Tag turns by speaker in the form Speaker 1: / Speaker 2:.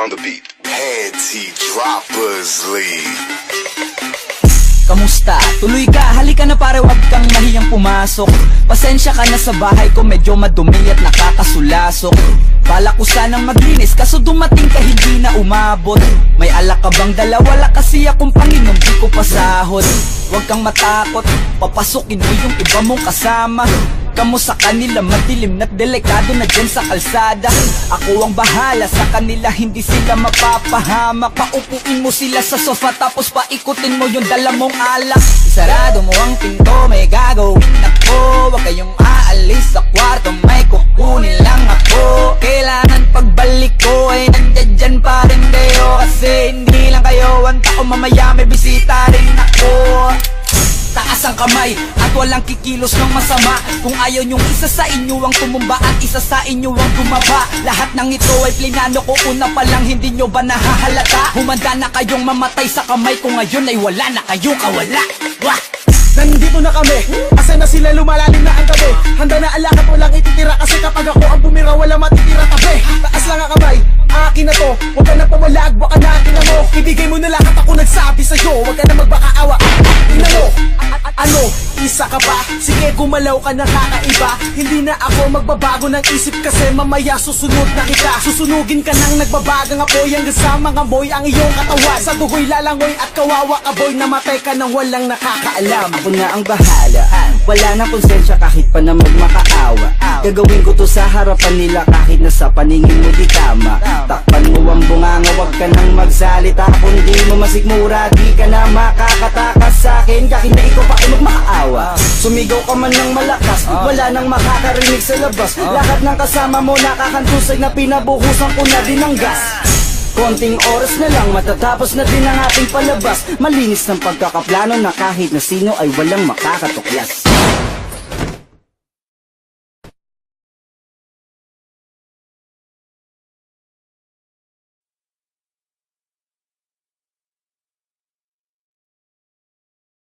Speaker 1: on the beat.
Speaker 2: Panty Droppers League.
Speaker 3: Kamusta? Tuloy ka, halika na pare, wag kang mahiyang pumasok. Pasensya ka na sa bahay ko, medyo madumi at nakakasulasok. Bala ko sanang maglinis, kaso dumating ka hindi na umabot. May alak ka bang dala? Wala kasi akong Panginoon, di ko pasahod. Wag kang matakot, papasukin mo yung iba mong kasama. Kamo sa kanila, madilim na't delikado na dyan sa kalsada. Ako ang bahala sa kanila, hindi sila mapapahamak. Paupuin mo sila sa sofa, tapos paikutin mo yung dala mong alak. Isarado mo ang pinto, may gagawin ako. Huwag kayong aalis sa kwarto, may kukunin lang ako. Kailangan pagbalik ko ay nandyan dyan pa rin kayo. Kasi hindi lang kayo ang tao, mamaya may bisita rin ako. Taas ang kamay at walang kikilos ng masama. Kung ayaw nyong isa sa inyo ang tumumba at isa sa inyo ang tumaba. Lahat ng ito ay plinano ko, una pa lang, hindi nyo ba nahahalata? Humanda na kayong mamatay sa kamay ko, ngayon ay wala na kayong kawala. Wah!
Speaker 4: Nandito na kami, asa na sila, lumalalim na ang gabi. Handa na alak at walang ititira, kasi kapag ako ang bumira, wala matitira tabi. Taas lang ang kamay, akin na to. Huwag ka na pamalag, baka na akin na mo. Ibigay mo na lahat, ako nagsabi sa'yo. Huwag ka na magbakaawa, tingnan mo. Ano, isa ka ba? Sige, gumalaw ka na kakaiba. Hindi na ako magbabago ng isip, kasi mamaya susunod na kita. Susunugin ka nang nagbabagang apoy, hanggang sa mga boy ang iyong katawan. Sa dugoy lalangoy at kawawa ka boy, namatay ka nang walang nakakaalam.
Speaker 3: Ako na ang bahala, wala na konsensya kahit pa na magmakaawa. Gagawin ko to sa harapan nila kahit na sa paningin mo di tama. Takpan mo ang bunganga, wag ka nang magsalita. Kung di mo masikmura, di ka na makakatakas sa akin. Kahit na ikaw pa ay magmakaawa. Sumigaw ka man ng malakas, wala nang makakarinig sa labas. Lahat ng kasama mo nakakantusay na pinabuhusan ko na din ng gas. Konting oras na lang, matatapos na din ang ating palabas. Malinis ng pagkakaplano na kahit na sino ay walang makakatuklas.